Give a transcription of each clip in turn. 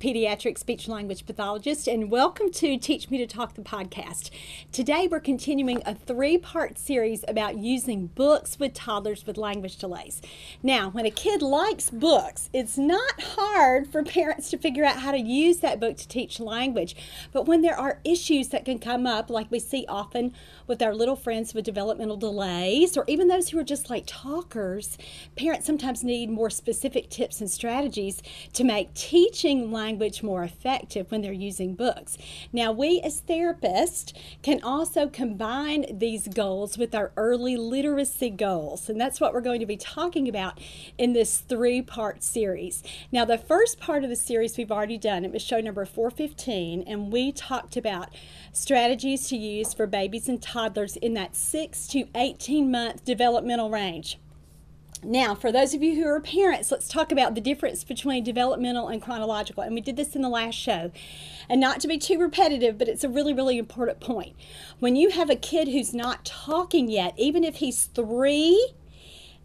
pediatric speech-language pathologist, and welcome to Teach Me to Talk, the podcast. Today we're continuing a three-part series about using books with toddlers with language delays. Now, when a kid likes books, it's not hard for parents to figure out how to use that book to teach language. But when there are issues that can come up, like we see often with our little friends with developmental delays, or even those who are just like talkers, parents sometimes need more specific tips and strategies to make teaching language more effective when they're using books. Now, we as therapists can also combine these goals with our early literacy goals, and that's what we're going to be talking about in this three-part series. Now, the first part of the series we've already done. It was show number 415, and we talked about strategies to use for babies and toddlers in that 6 to 18 month developmental range. Now, for those of you who are parents, let's talk about the difference between developmental and chronological. And we did this in the last show. And not to be too repetitive, but it's a really, really important point. When you have a kid who's not talking yet, even if he's 3,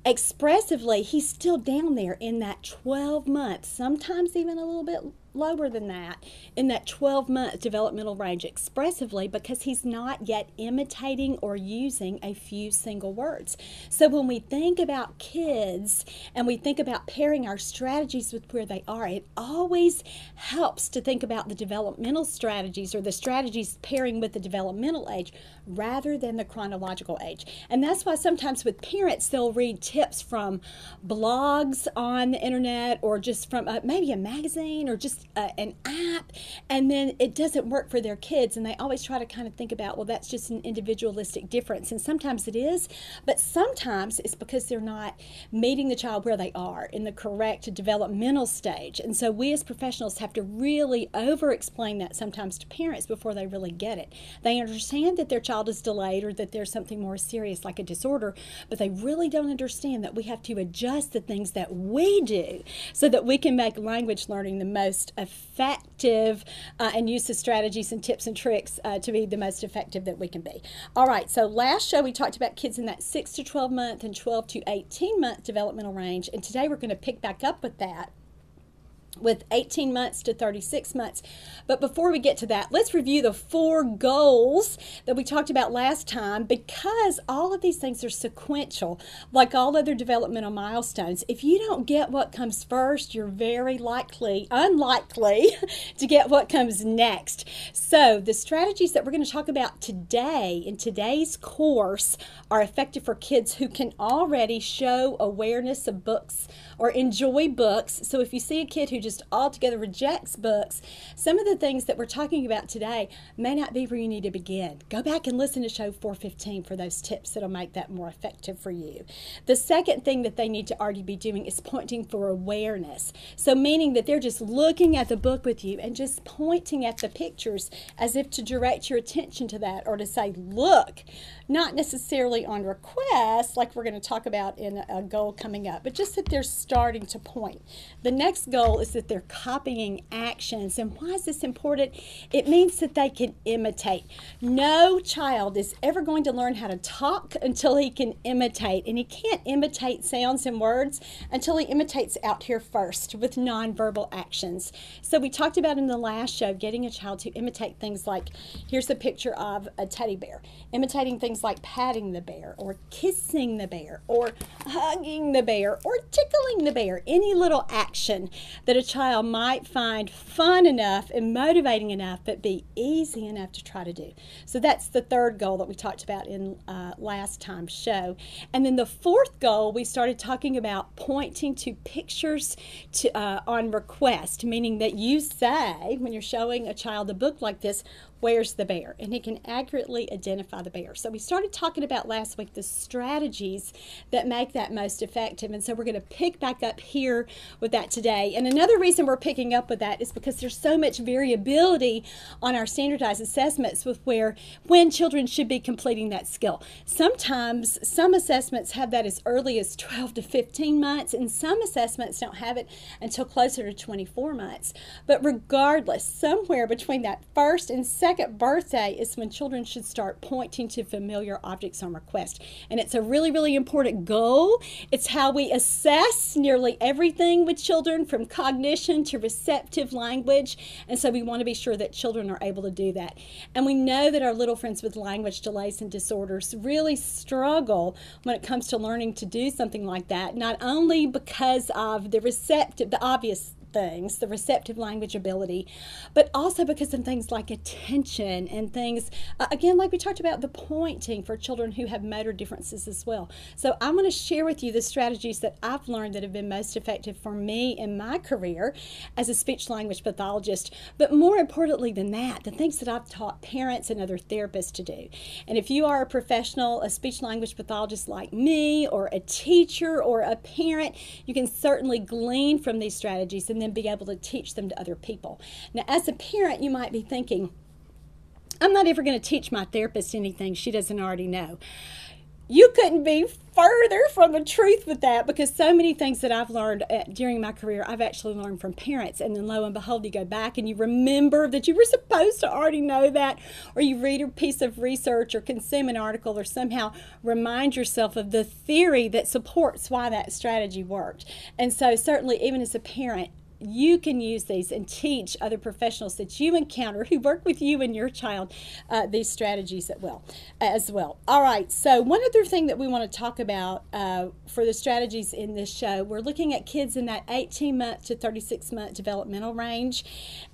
expressively, he's still down there in that 12 months, sometimes even a little bit lower than that, in that 12-month developmental range expressively, because he's not yet imitating or using a few single words. So when we think about kids and we think about pairing our strategies with where they are, it always helps to think about the developmental strategies or the strategies pairing with the developmental age rather than the chronological age. And that's why sometimes with parents, they'll read tips from blogs on the internet or just from maybe a magazine or just an app, and then it doesn't work for their kids, and they always try to kind of think about, well, that's just an individualistic difference, and sometimes it is, but sometimes it's because they're not meeting the child where they are in the correct developmental stage. And so we as professionals have to really over-explain that sometimes to parents before they really get it. They understand that their child is delayed or that there's something more serious like a disorder, but they really don't understand that we have to adjust the things that we do so that we can make language learning the most effective and use the strategies and tips and tricks to be the most effective that we can be. All right, so last show we talked about kids in that 6 to 12 month and 12 to 18 month developmental range, and today we're going to pick back up with that with 18 months to 36 months. But before we get to that, let's review the 4 goals that we talked about last time, because all of these things are sequential, like all other developmental milestones. If you don't get what comes first, you're very unlikely to get what comes next. So the strategies that we're going to talk about today in today's course are effective for kids who can already show awareness of books or enjoy books. So if you see a kid who just altogether rejects books, some of the things that we're talking about today may not be where you need to begin. Go back and listen to show 415 for those tips that'll make that more effective for you. The second thing that they need to already be doing is pointing for awareness. So meaning that they're just looking at the book with you and just pointing at the pictures as if to direct your attention to that, or to say, look, not necessarily on request like we're going to talk about in a goal coming up, but just that they're starting to point. The next goal is that they're copying actions. And why is this important? It means that they can imitate. No child is ever going to learn how to talk until he can imitate. And he can't imitate sounds and words until he imitates out here first with nonverbal actions. So we talked about in the last show getting a child to imitate things like, here's a picture of a teddy bear, imitating things like patting the bear or kissing the bear or hugging the bear or tickling the bear. Any little action that a child might find fun enough and motivating enough, but be easy enough to try to do. So that's the third goal that we talked about in last time's show. And then the fourth goal, we started talking about pointing to pictures on request, meaning that you say, when you're showing a child a book like this, where's the bear? And he can accurately identify the bear. So we started talking about last week the strategies that make that most effective. And so we're going to pick back up here with that today. And another reason we're picking up with that is because there's so much variability on our standardized assessments with when children should be completing that skill. Sometimes some assessments have that as early as 12 to 15 months, and some assessments don't have it until closer to 24 months. But regardless, somewhere between that first and second second birthday is when children should start pointing to familiar objects on request. And it's a really, really important goal. It's how we assess nearly everything with children, from cognition to receptive language. And so we want to be sure that children are able to do that. And we know that our little friends with language delays and disorders really struggle when it comes to learning to do something like that, not only because of the obvious things, the receptive language ability, but also because of things like attention and things, again, like we talked about, the pointing for children who have motor differences as well. So I'm going to share with you the strategies that I've learned that have been most effective for me in my career as a speech language pathologist, but more importantly than that, the things that I've taught parents and other therapists to do. And if you are a professional, a speech language pathologist like me, or a teacher or a parent, you can certainly glean from these strategies and then be able to teach them to other people. Now, as a parent, you might be thinking, I'm not ever going to teach my therapist anything she doesn't already know. You couldn't be further from the truth with that, because so many things that I've learned during my career, I've actually learned from parents, and then lo and behold, you go back and you remember that you were supposed to already know that, or you read a piece of research or consume an article or somehow remind yourself of the theory that supports why that strategy worked. And so certainly, even as a parent, you can use these and teach other professionals that you encounter who work with you and your child these strategies as well. All right, so one other thing that we want to talk about for the strategies in this show, we're looking at kids in that 18-month to 36-month developmental range.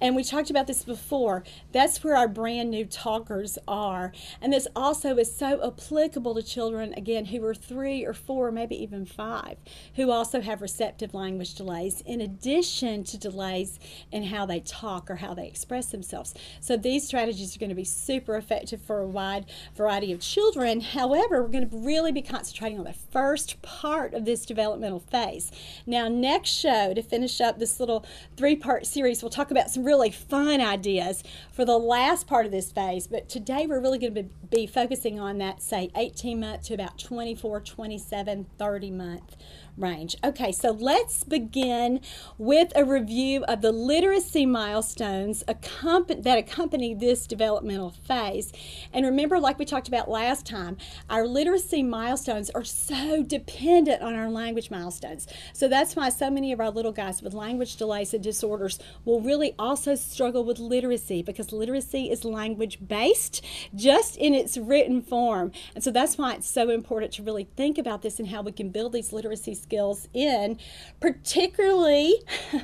And we talked about this before. That's where our brand new talkers are. And this also is so applicable to children, again, who are 3 or 4, maybe even 5, who also have receptive language delays, in addition to delays in how they talk or how they express themselves. So these strategies are going to be super effective for a wide variety of children. However, we're going to really be concentrating on the first part of this developmental phase. Now, next show, to finish up this little 3-part series, we'll talk about some really fun ideas for the last part of this phase. But today we're really going to be focusing on that, say, 18-month to about 24, 27, 30-month range. Okay, so let's begin with a review of the literacy milestones that accompany this developmental phase. And remember, like we talked about last time, our literacy milestones are so dependent on our language milestones. So that's why so many of our little guys with language delays and disorders will really also struggle with literacy, because literacy is language-based, just in its written form. And so that's why it's so important to really think about this and how we can build these literacy skills in, particularly,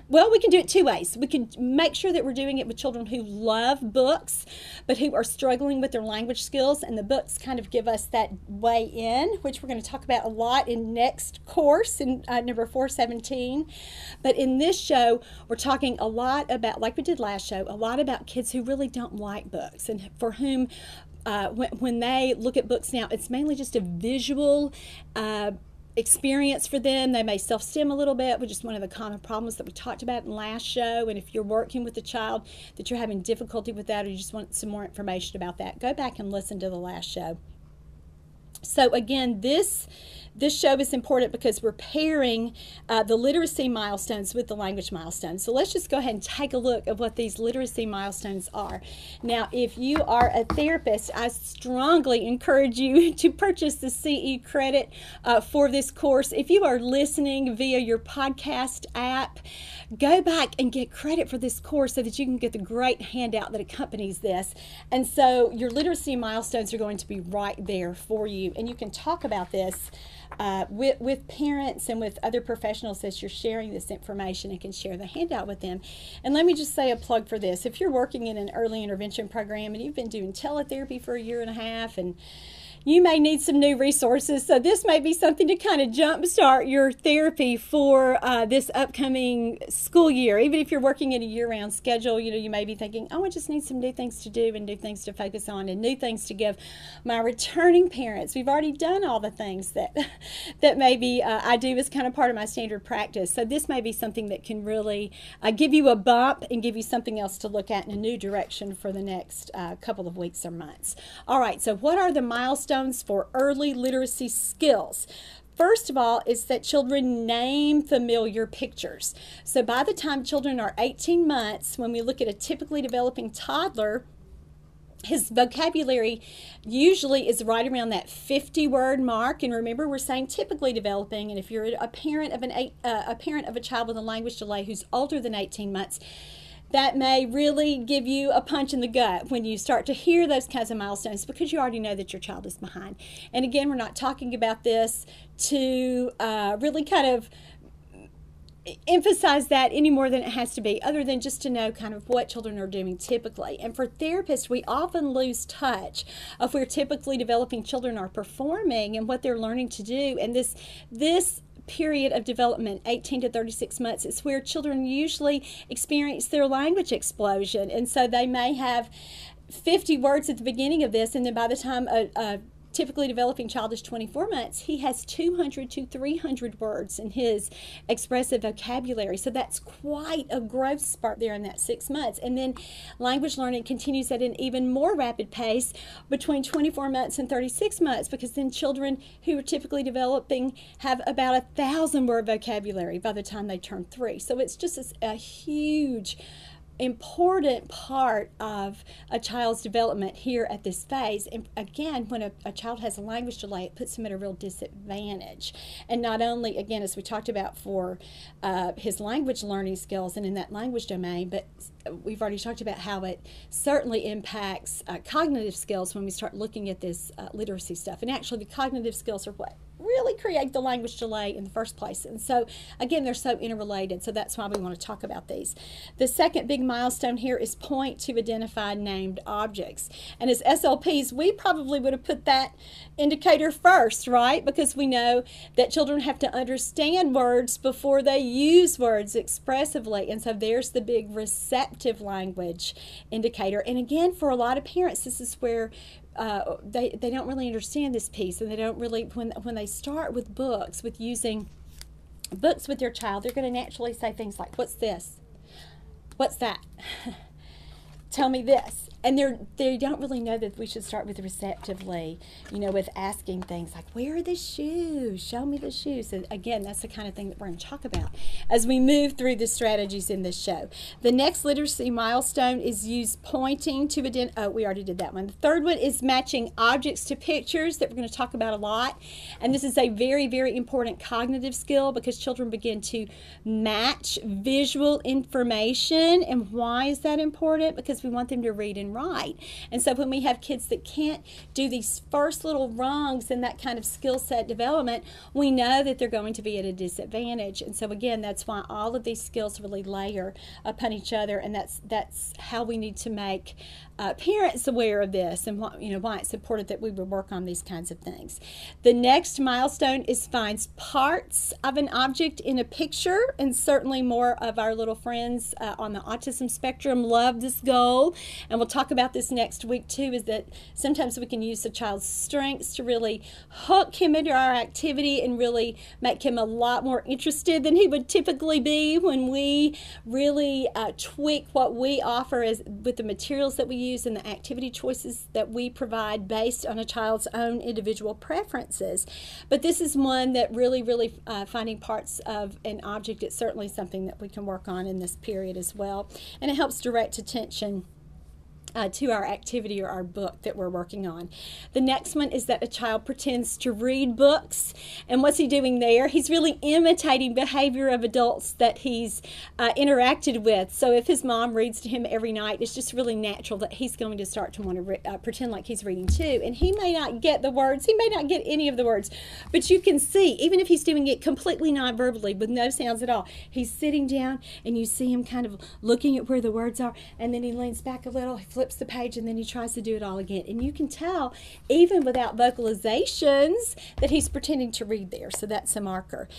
well, we can do it 2 ways. We can make sure that we're doing it with children who love books, but who are struggling with their language skills, and the books kind of give us that way in, which we're going to talk about a lot in next course, in number 417. But in this show, we're talking a lot about, like we did last show, a lot about kids who really don't like books, and for whom when they look at books now, it's mainly just a visual experience for them. They may self-stim a little bit, which is one of the common problems that we talked about in last show. And if you're working with a child that you're having difficulty with that, or you just want some more information about that, go back and listen to the last show. So again, this show is important because we're pairing the literacy milestones with the language milestones. So let's just go ahead and take a look at what these literacy milestones are. Now, if you are a therapist, I strongly encourage you to purchase the CE credit for this course. If you are listening via your podcast app, go back and get credit for this course so that you can get the great handout that accompanies this. And so your literacy milestones are going to be right there for you. And you can talk about this with parents and with other professionals as you're sharing this information, and can share the handout with them. And let me just say a plug for this. If you're working in an early intervention program and you've been doing teletherapy for 1.5 years, and you may need some new resources. So this may be something to kind of jumpstart your therapy for this upcoming school year. Even if you're working in a year-round schedule, you may be thinking, oh, I just need some new things to do and new things to focus on and new things to give my returning parents. We've already done all the things that maybe I do as kind of part of my standard practice. So this may be something that can really give you a bump and give you something else to look at in a new direction for the next couple of weeks or months. All right, so what are the milestones for early literacy skills? First of all, is that children name familiar pictures. So by the time children are 18 months, when we look at a typically developing toddler, his vocabulary usually is right around that 50-word mark. And remember, we're saying typically developing. And if you're a parent of a child with a language delay who's older than 18 months, that may really give you a punch in the gut when you start to hear those kinds of milestones, because you already know that your child is behind. And again, we're not talking about this to really kind of emphasize that any more than it has to be, other than just to know kind of what children are doing typically. And for therapists, we often lose touch of where typically developing children are performing and what they're learning to do. And this period of development, 18 to 36 months, is where children usually experience their language explosion. And so they may have 50 words at the beginning of this, and then by the time a typically developing child is 24 months, he has 200 to 300 words in his expressive vocabulary. So that's quite a growth spurt there in that 6 months. And then language learning continues at an even more rapid pace between 24 months and 36 months, because then children who are typically developing have about 1,000-word vocabulary by the time they turn 3. So it's just a huge important part of a child's development here at this phase. And again, when a child has a language delay, it puts him at a real disadvantage. And not only, again, as we talked about for his language learning skills and in that language domain, but we've already talked about how it certainly impacts cognitive skills when we start looking at this literacy stuff. And actually, the cognitive skills are what really create the language delay in the first place. And so, again, they're so interrelated. So that's why we want to talk about these. The second big milestone here is point to identified named objects. And as SLPs, we probably would have put that indicator first, right? Because we know that children have to understand words before they use words expressively. And so there's the big receptive language indicator. And again, for a lot of parents, this is where they don't really understand this piece, and they don't really, when they start with books, with using books with their child, they're going to naturally say things like, what's this? What's that? Tell me this. And they don't really know that we should start with receptively, with asking things like, where are the shoes? Show me the shoes. And again, that's the kind of thing that we're going to talk about as we move through the strategies in this show. The next literacy milestone is use pointing to identify. Oh, we already did that one. The third one is matching objects to pictures, that we're going to talk about a lot. And this is a very, very important cognitive skill, because children begin to match visual information. And why is that important? Because we want them to read and write. And so when we have kids that can't do these first little rungs in that kind of skill set development, we know that they're going to be at a disadvantage. And so again, that's why all of these skills really layer upon each other, and that's how we need to make parents aware of this, and why it's important that we would work on these kinds of things. The next milestone is finds parts of an object in a picture, and certainly more of our little friends on the autism spectrum love this goal, and we'll talk about this next week too, is that sometimes we can use the child's strengths to really hook him into our activity and really make him a lot more interested than he would typically be when we really tweak what we offer as with the materials that we use and the activity choices that we provide based on a child's own individual preferences. But this is one that really finding parts of an object, it's certainly something that we can work on in this period as well, and it helps direct attention to our activity or our book that we're working on. The next one is that a child pretends to read books. And what's he doing there? He's really imitating behavior of adults that he's interacted with. So if his mom reads to him every night, it's just really natural that he's going to start to want to pretend like he's reading too. And he may not get the words. He may not get any of the words. But you can see, even if he's doing it completely non-verbally with no sounds at all, he's sitting down and you see him kind of looking at where the words are, and then he leans back a little, he flips the page, and then he tries to do it all again. And you can tell, even without vocalizations, that he's pretending to read there. So that's a marker.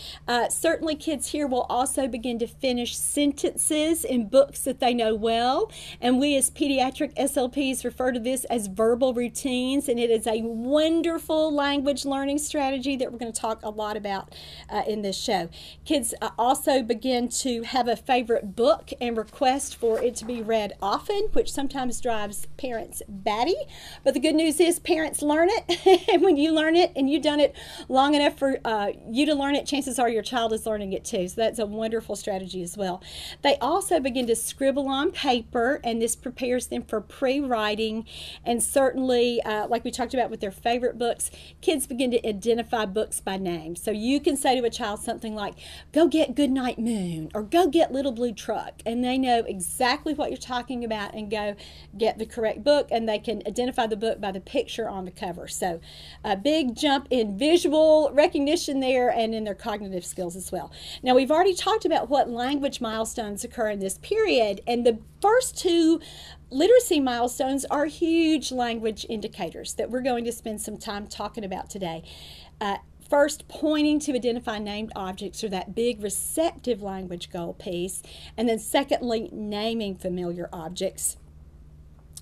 Certainly kids here will also begin to finish sentences in books that they know well. And we as pediatric SLPs refer to this as verbal routines. And it is a wonderful language learning strategy that we're going to talk a lot about in this show. Kids also begin to have a favorite book and request for it to be read often, which sometimes drives drives parents batty. But the good news is parents learn it. And when you learn it and you've done it long enough for you to learn it, chances are your child is learning it too. So that's a wonderful strategy as well. They also begin to scribble on paper, and this prepares them for pre-writing. And certainly, like we talked about with their favorite books, kids begin to identify books by name. So you can say to a child something like, go get Goodnight Moon, or go get Little Blue Truck, and they know exactly what you're talking about and go get the correct book, and they can identify the book by the picture on the cover. So a big jump in visual recognition there and in their cognitive skills as well. Now, we've already talked about what language milestones occur in this period, and the first two literacy milestones are huge language indicators that we're going to spend some time talking about today. First, pointing to identify named objects, or that big receptive language goal piece. And then secondly, naming familiar objects.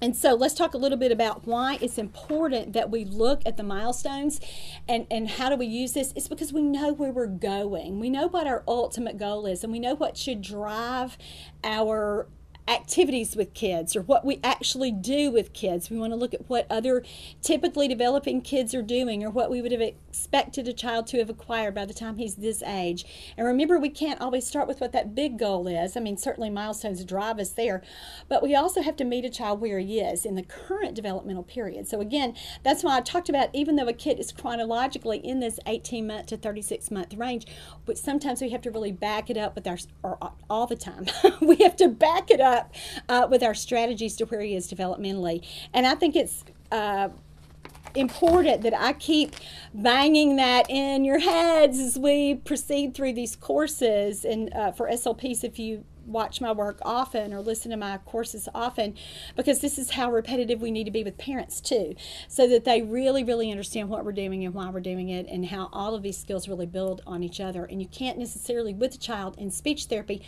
And so let's talk a little bit about why it's important that we look at the milestones and how do we use this. It's because we know where we're going. We know what our ultimate goal is, and we know what should drive our activities with kids, or what we actually do with kids. We want to look at what other typically developing kids are doing, or what we would have expected a child to have acquired by the time he's this age. And remember, we can't always start with what that big goal is. I mean, certainly milestones drive us there, but we also have to meet a child where he is in the current developmental period. So again, that's why I talked about, even though a kid is chronologically in this 18-month to 36-month range, but sometimes we have to really back it up with or all the time, we have to back it up with our strategies to where he is developmentally. And I think it's important that I keep banging that in your heads as we proceed through these courses. And for SLPs, if you watch my work often or listen to my courses often, because this is how repetitive we need to be with parents too, so that they really, really understand what we're doing and why we're doing it, and how all of these skills really build on each other. And you can't necessarily, with a child in speech therapy,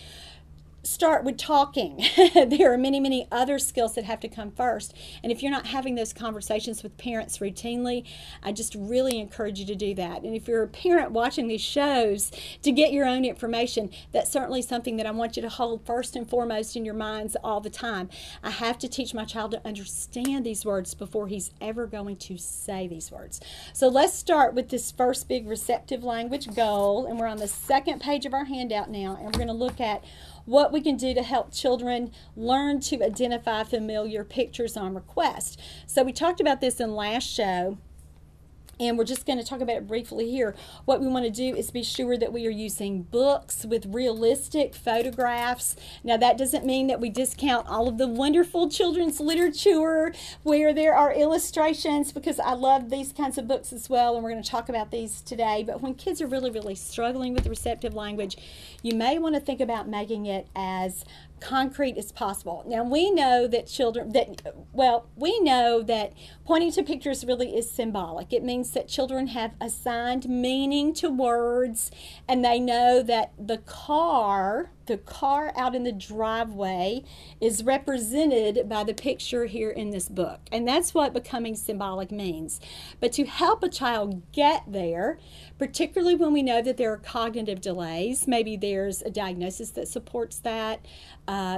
start with talking. There are many, many other skills that have to come first. And if you're not having those conversations with parents routinely, I just really encourage you to do that. And if you're a parent watching these shows to get your own information, that's certainly something that I want you to hold first and foremost in your minds all the time. I have to teach my child to understand these words before he's ever going to say these words. So let's start with this first big receptive language goal. And we're on the second page of our handout now, and we're going to look at what we can do to help children learn to identify familiar pictures on request. So we talked about this in last show, and we're just going to talk about it briefly here. What we want to do is be sure that we are using books with realistic photographs. Now, that doesn't mean that we discount all of the wonderful children's literature where there are illustrations, because I love these kinds of books as well, and we're going to talk about these today. But when kids are really, really struggling with receptive language, you may want to think about making it as concrete as possible. Now, we know that we know that pointing to pictures really is symbolic. It means that children have assigned meaning to words, and they know that the car out in the driveway is represented by the picture here in this book. And that's what becoming symbolic means. But to help a child get there, particularly when we know that there are cognitive delays, maybe there's a diagnosis that supports that,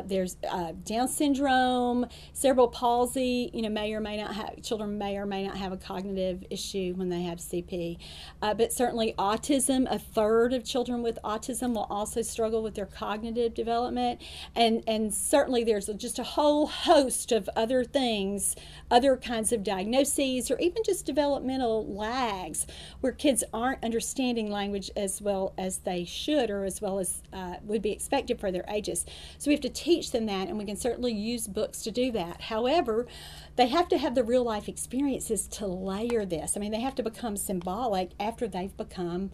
there's Down syndrome, cerebral palsy, children may or may not have a cognitive issue when they have CP. But certainly autism, a third of children with autism will also struggle with their cognitive development, and certainly there's just a whole host of other things, other kinds of diagnoses, or even just developmental lags where kids aren't understanding language as well as they should, or as well as would be expected for their ages. So we have to teach them that, and we can certainly use books to do that. However, they have to have the real life experiences to layer this. I mean, they have to become symbolic after they've become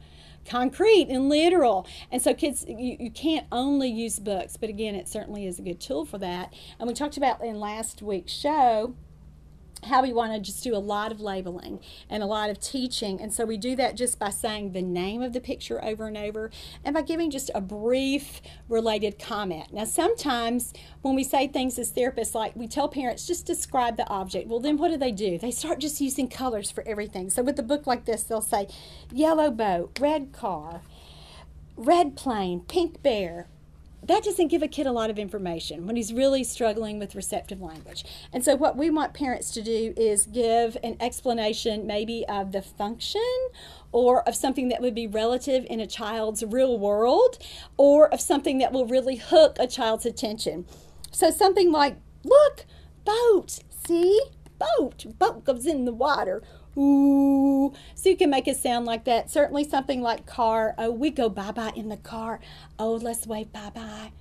concrete and literal. And so kids, you can't only use books, but again, it certainly is a good tool for that. And we talked about in last week's show how we want to just do a lot of labeling and a lot of teaching. And so we do that just by saying the name of the picture over and over, and by giving just a brief related comment. Now, sometimes when we say things as therapists, like we tell parents, just describe the object. Well, then what do? They start just using colors for everything. So with a book like this, they'll say yellow boat, red car, red plane, pink bear. that doesn't give a kid a lot of information when he's really struggling with receptive language. And so what we want parents to do is give an explanation maybe of the function or of something that would be relative in a child's real world, or of something that will really hook a child's attention. So something like, look, boat, see? Boat goes in the water. Ooh. So you can make a sound like that. Certainly something like car. Oh, we go bye-bye in the car. Oh, let's wave bye-bye.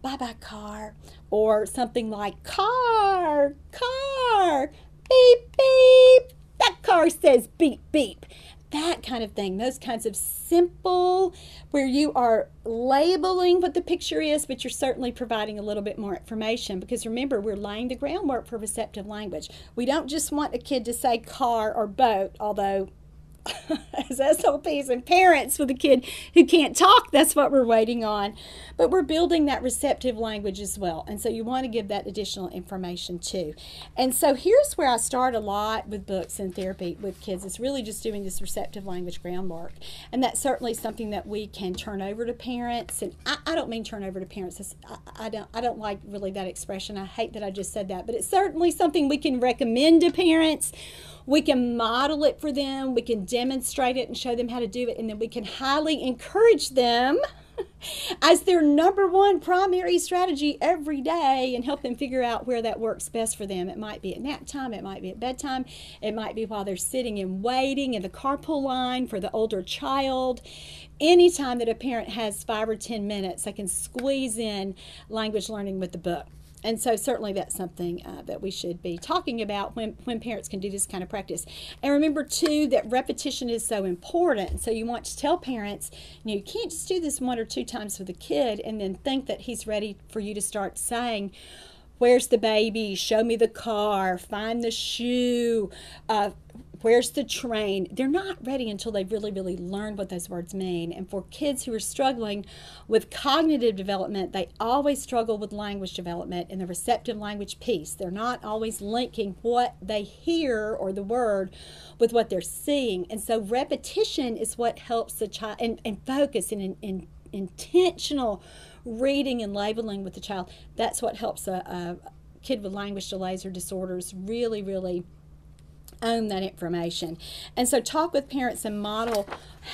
Bye-bye, car. Or something like car, beep, beep. That car says beep, beep. That kind of thing. Those kinds of simple, where you are labeling what the picture is, but you're certainly providing a little bit more information, because remember, we're laying the groundwork for receptive language. We don't just want a kid to say car or boat, although as SLPs and parents with a kid who can't talk, that's what we're waiting on. But we're building that receptive language as well. And so you want to give that additional information too. And so here's where I start a lot with books and therapy with kids. It's really just doing this receptive language groundwork. And that's certainly something that we can turn over to parents. And I don't mean turn over to parents. I don't like really that expression. I hate that I just said that. But it's certainly something we can recommend to parents. We can model it for them, we can demonstrate it and show them how to do it, and then we can highly encourage them as their #1 primary strategy every day and help them figure out where that works best for them. It might be at nap time, it might be at bedtime, it might be while they're sitting and waiting in the carpool line for the older child. Anytime that a parent has 5 or 10 minutes, they can squeeze in language learning with the book. And so certainly that's something that we should be talking about when parents can do this kind of practice. And remember too that repetition is so important. So you want to tell parents, you can't just do this 1 or 2 times with a kid and then think that he's ready for you to start saying, where's the baby? Show me the car. Find the shoe. Where's the train? They're not ready until they've really, really learned what those words mean. And for kids who are struggling with cognitive development, they always struggle with language development in the receptive language piece. They're not always linking what they hear or the word with what they're seeing. And so repetition is what helps the child, and focus and intentional reading and labeling with the child. That's what helps a kid with language delays or disorders really, really own that information. And so talk with parents and model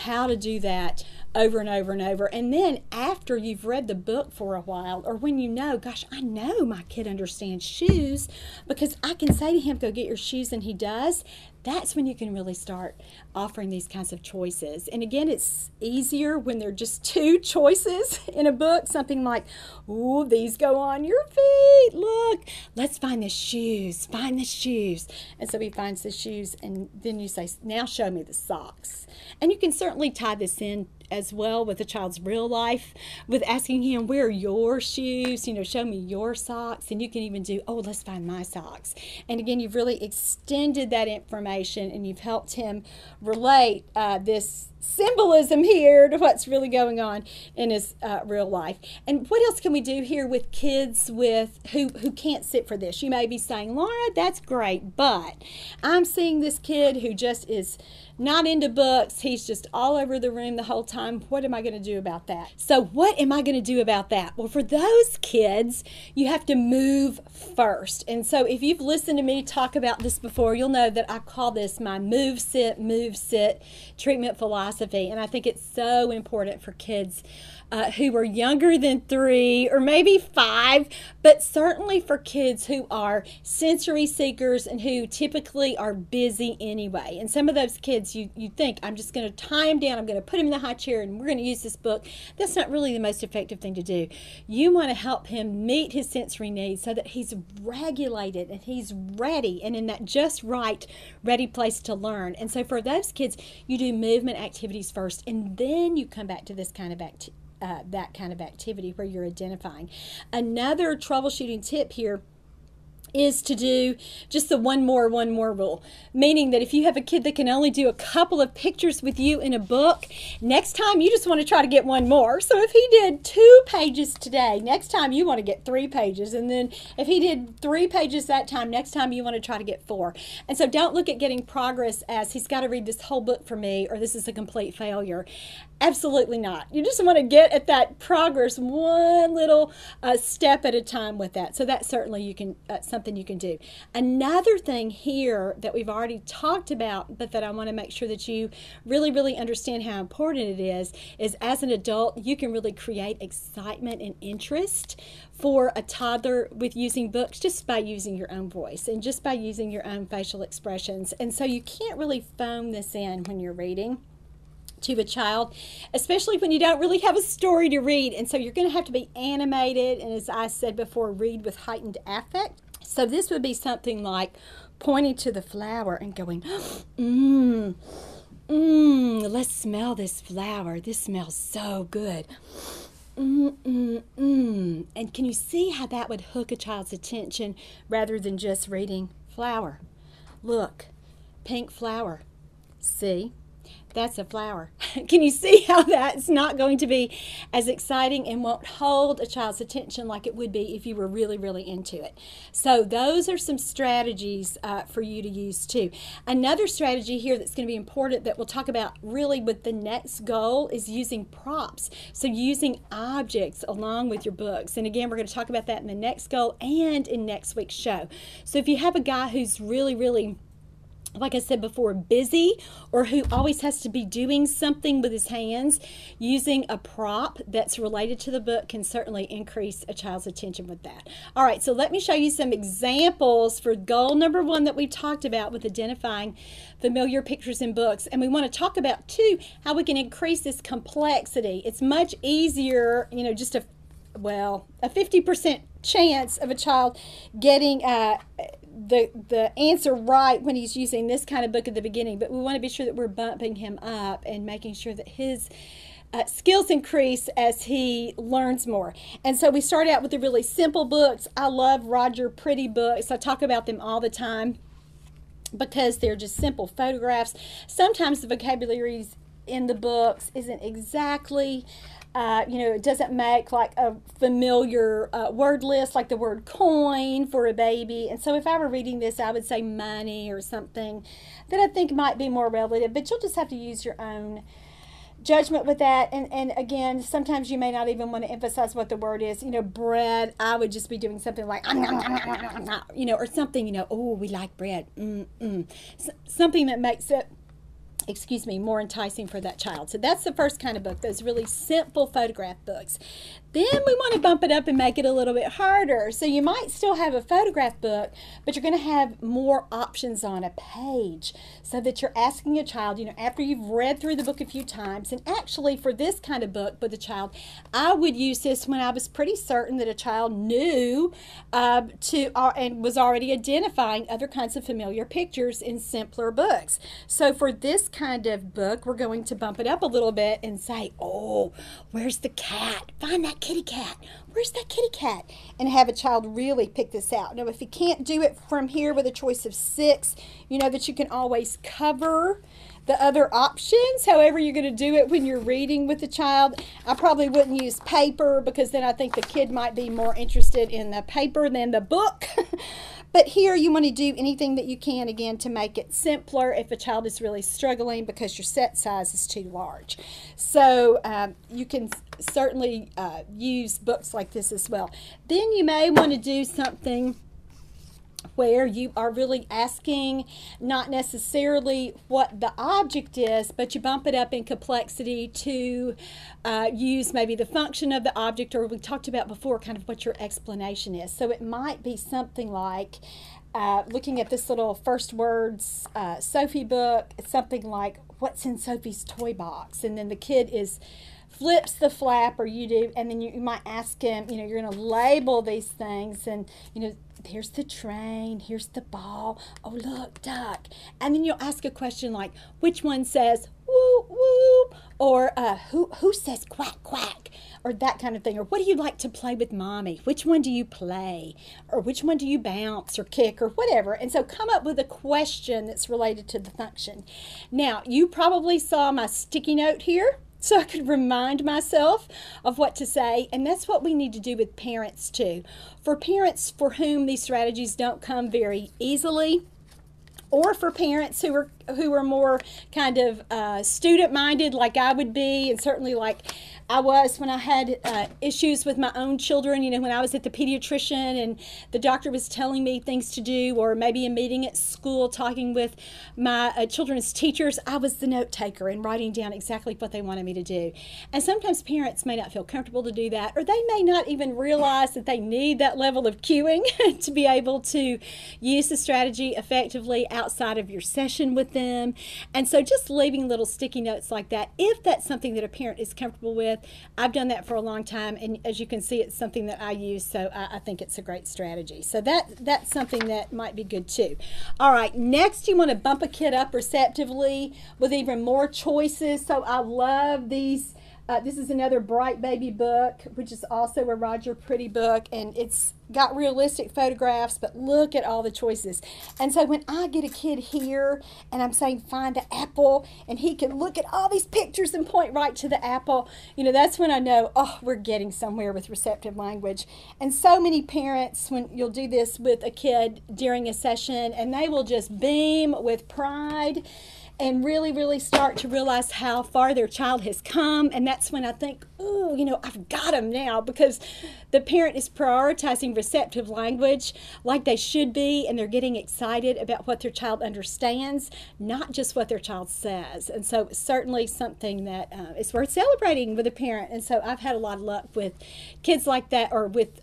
how to do that over and over and over. And then after you've read the book for a while, or when you know, gosh, I know my kid understands shoes because I can say to him, go get your shoes, and he does. That's when you can really start offering these kinds of choices. And again, it's easier when there are just 2 choices in a book. Something like, ooh, these go on your feet. Look, let's find the shoes. Find the shoes. And so he finds the shoes, and then you say, now show me the socks. And you can certainly tie this in as well with a child's real life, with asking him, where are your shoes? Show me your socks. And you can even do, oh, let's find my socks. And again, you've really extended that information, and you've helped him relate this symbolism here to what's really going on in his real life. And what else can we do here with kids who can't sit for this? You may be saying, Laura, that's great, but I'm seeing this kid who just is not into books. He's just all over the room the whole time. What am I going to do about that? So what am I going to do about that? Well, for those kids, you have to move first. And so if you've listened to me talk about this before, you'll know that I call this my move, sit treatment philosophy. And I think it's so important for kids who are younger than 3 or maybe 5, but certainly for kids who are sensory seekers and who typically are busy anyway. And some of those kids, you think, I'm just going to tie him down, I'm going to put him in the high chair, and we're going to use this book. That's not really the most effective thing to do. You want to help him meet his sensory needs so that he's regulated and he's ready and in that just right, ready place to learn. And so for those kids, you do movement activities first, and then you come back to this kind of that kind of activity where you're identifying. Another troubleshooting tip here is to do just the one more rule, meaning that if you have a kid that can only do a couple of pictures with you in a book, next time you just want to try to get 1 more. So if he did 2 pages today, next time you want to get 3 pages, and then if he did 3 pages that time, next time you want to try to get 4. And so don't look at getting progress as he's got to read this whole book for me, or this is a complete failure. Absolutely not. You just want to get at that progress one little step at a time with that. So that's certainly something you can do. Another thing here that we've already talked about, but that I want to make sure that you really, really understand how important it is as an adult, you can really create excitement and interest for a toddler with using books just by using your own voice and just by using your own facial expressions. And so you can't really phone this in when you're reading to a child, especially when you don't really have a story to read. And so you're going to have to be animated and, as I said before, read with heightened affect. So this would be something like pointing to the flower and going, let's smell this flower. This smells so good. And can you see how that would hook a child's attention rather than just reading flower? Look, pink flower. See? That's a flower. Can you see how that's not going to be as exciting and won't hold a child's attention like it would be if you were really, really into it? So those are some strategies for you to use too. Another strategy here that's going to be important that we'll talk about really with the next goal is using props. So using objects along with your books. And again, we're going to talk about that in the next goal and in next week's show. So if you have a guy who's really, really, like I said before, busy, or who always has to be doing something with his hands, using a prop that's related to the book can certainly increase a child's attention with that. All right, so let me show you some examples for goal number 1 that we talked about with identifying familiar pictures in books. And we want to talk about, too, how we can increase this complexity. It's much easier, just a 50% chance of a child getting the answer right when he's using this kind of book at the beginning, but we want to be sure that we're bumping him up and making sure that his skills increase as he learns more. And so we start out with the really simple books. I love Roger Pretty books. I talk about them all the time because they're just simple photographs. Sometimes the vocabulary in the books isn't exactly it doesn't make like a familiar word list, like the word coin for a baby. And so if I were reading this, I would say money or something that I think might be more relative, but you'll just have to use your own judgment with that. And again, sometimes you may not even want to emphasize what the word is. Bread, I would just be doing something like, or something, oh, we like bread. Something that makes it, more enticing for that child. So that's the first kind of book, those really simple photograph books. Then we want to bump it up and make it a little bit harder. So you might still have a photograph book, but you're going to have more options on a page so that you're asking a child, after you've read through the book a few times. And actually for this kind of book with a child, I would use this when I was pretty certain that a child knew and was already identifying other kinds of familiar pictures in simpler books. So for this kind of book, we're going to bump it up a little bit and say, oh, where's the cat? Find that kitty cat. Where's that kitty cat? And have a child really pick this out. Now, if you can't do it from here with a choice of 6, you know that you can always cover the other options, however you're going to do it when you're reading with the child. I probably wouldn't use paper because then I think the kid might be more interested in the paper than the book. But here you want to do anything that you can, again, to make it simpler if a child is really struggling because your set size is too large. So you can certainly use books like this as well. Then you may want to do something where you are really asking not necessarily what the object is, but you bump it up in complexity to use maybe the function of the object, or we talked about before kind of what your explanation is. So it might be something like looking at this little first words Sophie book. It's something like, what's in Sophie's toy box? And then the kid flips the flap, or you do, and then you might ask him, you're going to label these things, and here's the train, here's the ball, oh look, duck. And then you'll ask a question like, which one says whoop whoop, or who says quack quack, or that kind of thing. Or what do you like to play with mommy? Which one do you play? Or which one do you bounce or kick or whatever? And so come up with a question that's related to the function. Now, you probably saw my sticky note here, so I could remind myself of what to say. And that's what we need to do with parents too. For parents for whom these strategies don't come very easily, or for parents who are more kind of student-minded, like I would be, and certainly like I was when I had issues with my own children, you know, when I was at the pediatrician and the doctor was telling me things to do, or maybe a meeting at school talking with my children's teachers, I was the note taker and writing down exactly what they wanted me to do. And sometimes parents may not feel comfortable to do that, or they may not even realize that they need that level of cueing to be able to use the strategy effectively outside of your session with them. And so just leaving little sticky notes like that, if that's something that a parent is comfortable with. I've done that for a long time, and as you can see, it's something that I use, so I think it's a great strategy. So that's something that might be good too. All right, next you want to bump a kid up receptively with even more choices. So I love these. This is another Bright Baby book, which is also a Roger Pretty book, and it's got realistic photographs, but look at all the choices. And so when I get a kid here and I'm saying find the apple, and he can look at all these pictures and point right to the apple, you know, that's when I know, oh, we're getting somewhere with receptive language. And so many parents, when you'll do this with a kid during a session, and they will just beam with pride and really, really start to realize how far their child has come. And that's when I think, oh, you know, I've got them now, because the parent is prioritizing receptive language like they should be, and they're getting excited about what their child understands, not just what their child says. And so it's certainly something that is worth celebrating with a parent. And so I've had a lot of luck with kids like that, or with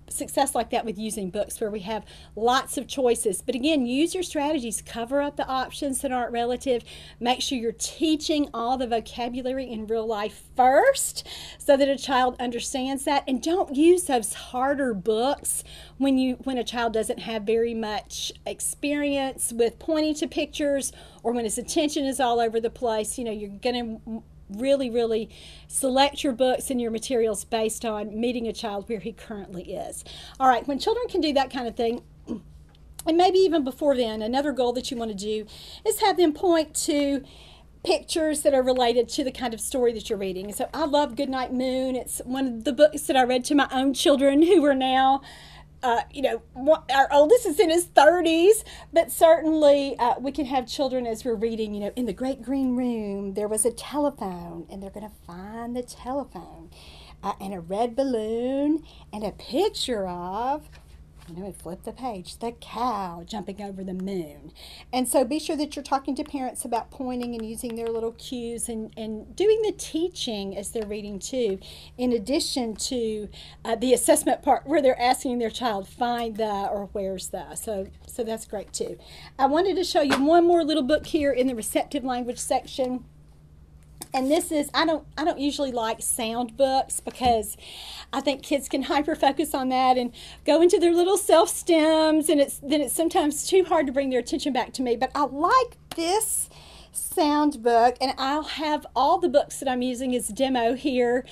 success like that with using books where we have lots of choices. But again, use your strategies, cover up the options that aren't relative, make sure you're teaching all the vocabulary in real life first so that a child understands that, and don't use those harder books when a child doesn't have very much experience with pointing to pictures, or when his attention is all over the place. You know, you're going to really select your books and your materials based on meeting a child where he currently is. All right, when children can do that kind of thing, and maybe even before then, another goal that you want to do is have them point to pictures that are related to the kind of story that you're reading. So I love Goodnight Moon. It's one of the books that I read to my own children, who are now you know, our oldest is in his 30s, but certainly we can have children as we're reading, you know, in the great green room, there was a telephone, and they're going to find the telephone, and a red balloon, and a picture of, you know, flip the page, the cow jumping over the moon. And so be sure that you're talking to parents about pointing and using their little cues, and doing the teaching as they're reading too, in addition to the assessment part where they're asking their child find the or where's the. So that's great too. I wanted to show you one more little book here in the receptive language section. And this is, I don't usually like sound books, because I think kids can hyper-focus on that and go into their little self-stems, and it's sometimes too hard to bring their attention back to me. But I like this sound book, and I'll have all the books that I'm using as demo here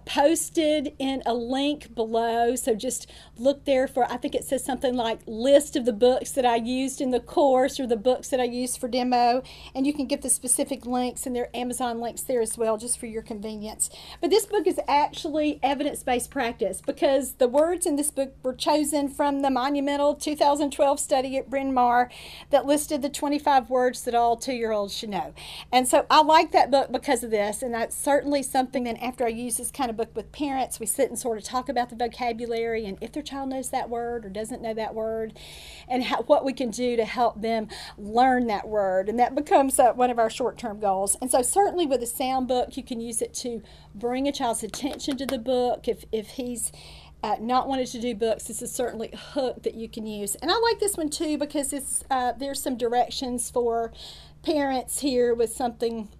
posted in a link below. So just look there for, I think it says something like list of the books that I used in the course, or the books that I used for demo, and you can get the specific links, and there are Amazon links there as well, just for your convenience. But this book is actually evidence-based practice, because the words in this book were chosen from the monumental 2012 study at Bryn Mawr that listed the 25 words that all 2-year-olds should know. And so I like that book because of this, and that's certainly something that after I use this kind of book with parents, we sit and sort of talk about the vocabulary, and if their child knows that word or doesn't know that word, and what we can do to help them learn that word. And that becomes one of our short-term goals. And so certainly with a sound book, you can use it to bring a child's attention to the book. If he's not wanted to do books, this is certainly a hook that you can use. And I like this one too, because it's there's some directions for parents here with something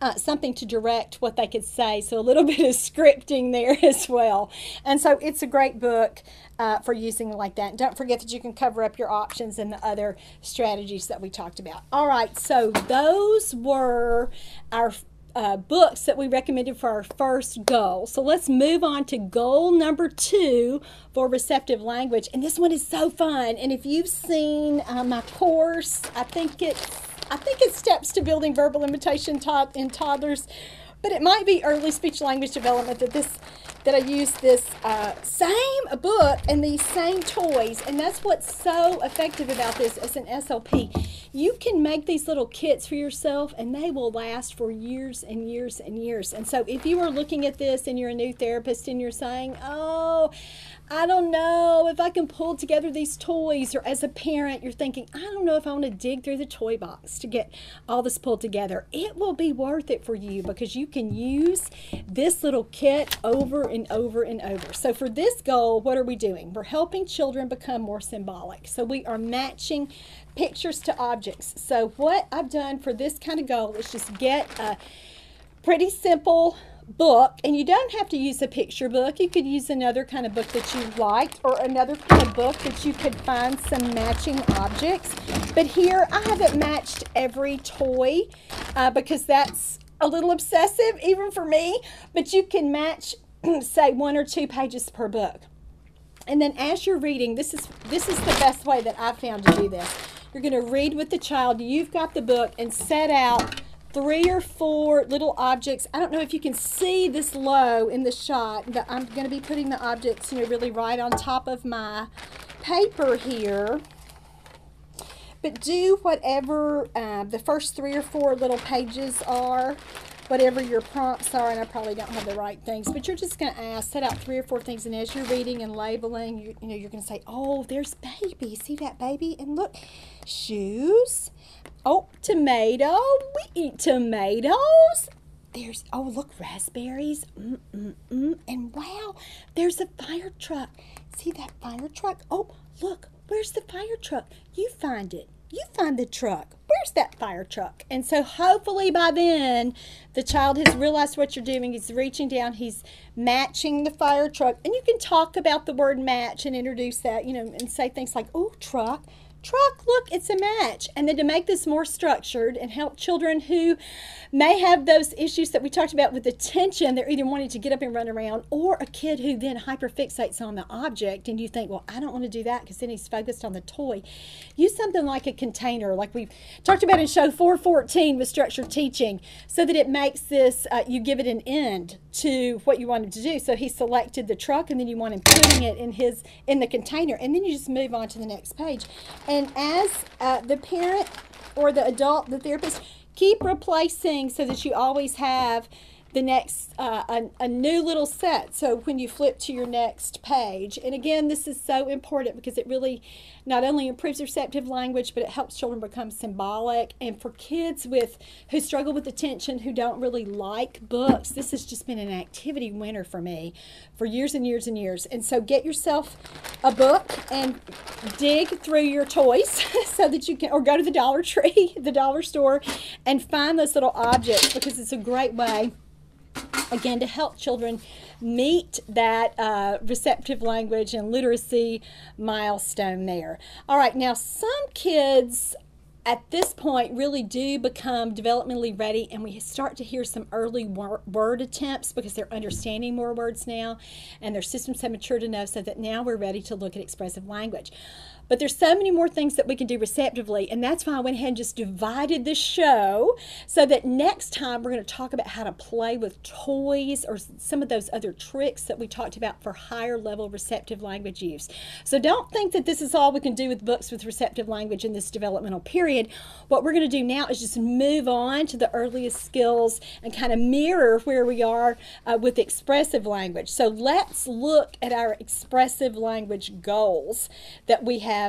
to direct what they could say, so a little bit of scripting there as well. And so it's a great book for using like that. And don't forget that you can cover up your options and the other strategies that we talked about. All right, so those were our books that we recommended for our first goal. So let's move on to goal number 2 for receptive language. And this one is so fun. And if you've seen my course, I think it's Steps to Building Verbal Imitation in Toddlers. But it might be early speech language development that I use this same book and these same toys, and that's what's so effective about this as an SLP. You can make these little kits for yourself, and they will last for years and years and years. And so if you are looking at this and you're a new therapist and you're saying, oh, I don't know if I can pull together these toys, or as a parent you're thinking, I don't know if I want to dig through the toy box to get all this pulled together, it will be worth it for you because you can use this little kit over and over and over. So for this goal, what are we doing? We're helping children become more symbolic. So we are matching pictures to objects. So what I've done for this kind of goal is just get a pretty simple book, and you don't have to use a picture book. You could use another kind of book that you liked, or another kind of book that you could find some matching objects. But here I haven't matched every toy because that's a little obsessive even for me, but you can match say 1 or 2 pages per book. And then as you're reading, this is the best way that I've found to do this. You're going to read with the child. You've got the book, and set out 3 or 4 little objects. I don't know if you can see this low in the shot, but I'm going to be putting the objects, really right on top of my paper here. But do whatever the first 3 or 4 little pages are, whatever your prompts are, and I probably don't have the right things, but you're just going to set out 3 or 4 things, and as you're reading and labeling, you're going to say, oh, there's baby. See that baby? And look, shoes. Oh, tomato. We eat tomatoes. There's, oh, look, raspberries. And wow, there's a fire truck. See that fire truck? Oh, look, where's the fire truck? You find it. You find the truck. Where's that fire truck? And so hopefully by then the child has realized what you're doing. He's reaching down, he's matching the fire truck. And you can talk about the word match and introduce that, and say things like, oh, truck. Truck, look, it's a match. And then to make this more structured and help children who may have those issues that we talked about with attention, they're either wanting to get up and run around, or a kid who then hyperfixates on the object, and you think, well, I don't want to do that because then he's focused on the toy. Use something like a container, like we talked about in show 414 with structured teaching, so that it makes this, you give it an end to what you want him to do. So he selected the truck, and then you want him putting it in the container, and then you just move on to the next page. And as the parent or the adult, the therapist, keep replacing so that you always have the next, a new little set. So when you flip to your next page, and again, this is so important because it really not only improves receptive language, but it helps children become symbolic. And for kids who struggle with attention, who don't really like books, this has just been an activity winner for me for years and years and years. And so get yourself a book and dig through your toys so that you can, or go to the Dollar Tree, the dollar store, and find those little objects, because it's a great way, again, to help children meet that receptive language and literacy milestone there. All right, now some kids at this point really do become developmentally ready, and we start to hear some early word attempts because they're understanding more words now, and their systems have matured enough so that now we're ready to look at expressive language. But there's so many more things that we can do receptively, and that's why I went ahead and just divided the show so that next time we're going to talk about how to play with toys or some of those other tricks that we talked about for higher level receptive language use. So don't think that this is all we can do with books with receptive language in this developmental period. What we're going to do now is just move on to the earliest skills and kind of mirror where we are with expressive language. So let's look at our expressive language goals that we have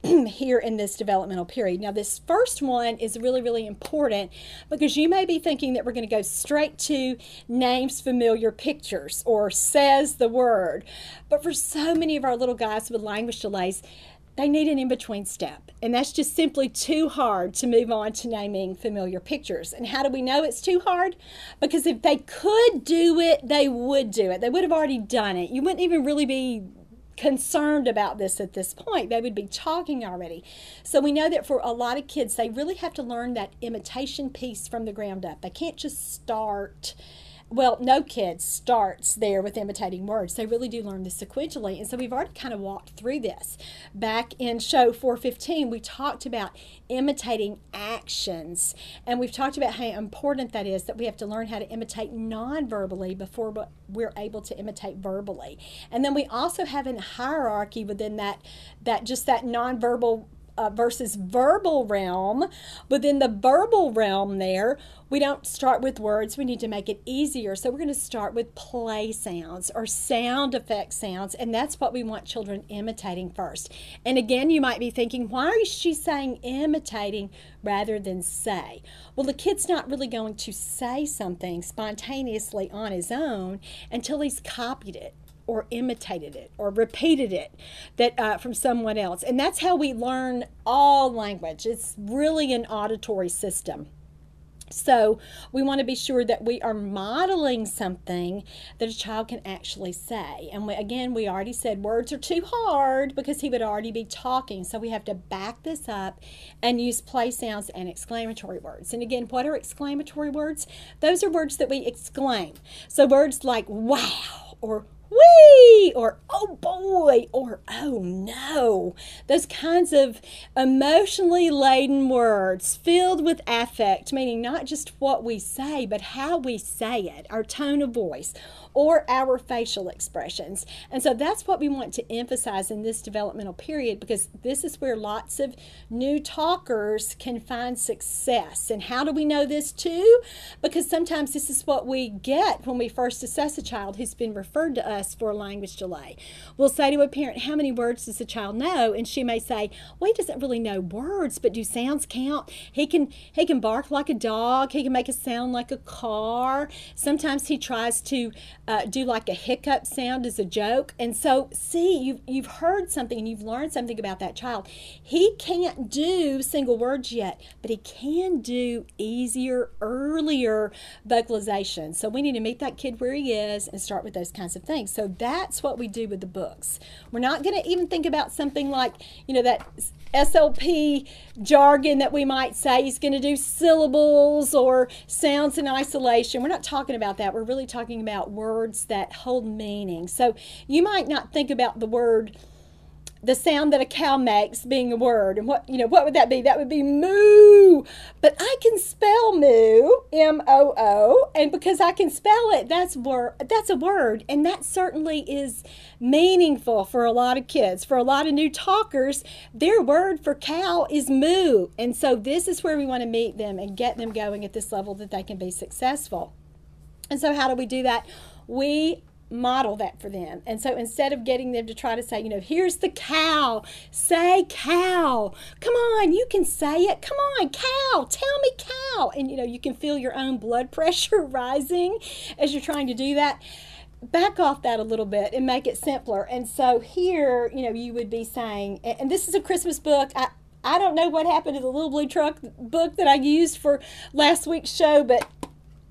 here in this developmental period. Now, this first one is really, really important because you may be thinking that we're going to go straight to names familiar pictures or says the word. But for so many of our little guys with language delays, they need an in-between step. And that's just simply too hard to move on to naming familiar pictures. And how do we know it's too hard? Because if they could do it, they would do it. They would have already done it. You wouldn't even really be concerned about this at this point. They would be talking already. So we know that for a lot of kids, they really have to learn that imitation piece from the ground up. They can't just start well, no kid starts there with imitating words. They really do learn this sequentially. And so we've already kind of walked through this. Back in show 415, we talked about imitating actions. And we've talked about how important that is, that we have to learn how to imitate non-verbally before we're able to imitate verbally. And then we also have a hierarchy within that non-verbal versus verbal realm. Within the verbal realm there, we don't start with words. We need to make it easier. So we're going to start with play sounds or sound effect sounds, and that's what we want children imitating first. And again, you might be thinking, why is she saying imitating rather than say? Well, the kid's not really going to say something spontaneously on his own until he's copied it, or imitated it, or repeated it from someone else. And that's how we learn all language. It's really an auditory system. So we want to be sure that we are modeling something that a child can actually say. And again, we already said words are too hard because he would already be talking. So we have to back this up and use play sounds and exclamatory words. And again, what are exclamatory words? Those are words that we exclaim. So words like wow, or wee, or oh boy, or oh no. Those kinds of emotionally laden words filled with affect, meaning not just what we say, but how we say it, our tone of voice, or our facial expressions. And so that's what we want to emphasize in this developmental period, because this is where lots of new talkers can find success. And how do we know this too? Because sometimes this is what we get when we first assess a child who's been referred to us for a language delay. We'll say to a parent, how many words does the child know? And she may say, well, he doesn't really know words, but do sounds count? He can bark like a dog. He can make a sound like a car. Sometimes he tries to do like a hiccup sound as a joke. And so, see, you've heard something and you've learned something about that child. He can't do single words yet, but he can do easier, earlier vocalization. So we need to meet that kid where he is and start with those kinds of things. So that's what we do with the books. We're not going to even think about something like, that SLP jargon that we might say. He's going to do syllables or sounds in isolation. We're not talking about that. We're really talking about words that hold meaning. So you might not think about the sound that a cow makes being a word. And what would that be? That would be moo. But I can spell moo, M-O-O, and because I can spell it, that's a word. And that certainly is meaningful for a lot of kids. For a lot of new talkers, their word for cow is moo. And so this is where we want to meet them and get them going at this level that they can be successful. And so how do we do that? We model that for them. And so instead of getting them to try to say, here's the cow, say cow. Come on, you can say it. Come on, cow, tell me cow. And you can feel your own blood pressure rising as you're trying to do that. Back off that a little bit and make it simpler. And so here, you would be saying, and this is a Christmas book. I don't know what happened to the Little Blue Truck book that I used for last week's show, but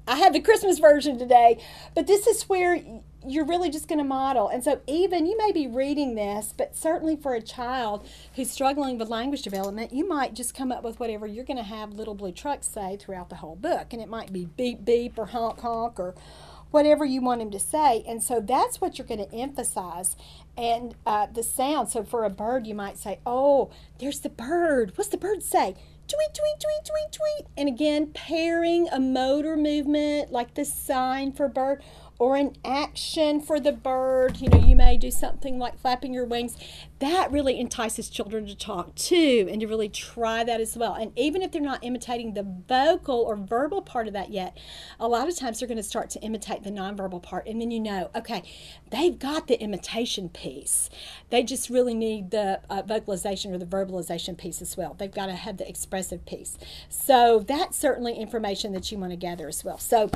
I have the Christmas version today. But this is where you're really just going to model. And so even you may be reading this, but certainly for a child who's struggling with language development, you might just come up with whatever you're going to have Little Blue Truck say throughout the whole book. And it might be beep, beep, or honk, honk, or whatever you want him to say. And so that's what you're going to emphasize. And the sound. So for a bird, you might say, oh, there's the bird. What's the bird say? Tweet, tweet, tweet, tweet, tweet. And again, pairing a motor movement like the sign for bird or an action for the bird. You may do something like flapping your wings. That really entices children to talk too, and to really try that as well. And even if they're not imitating the vocal or verbal part of that yet, a lot of times they're going to start to imitate the nonverbal part. And then okay, they've got the imitation piece. They just really need the vocalization or the verbalization piece as well. They've got to have the expressive piece. So that's certainly information that you want to gather as well. So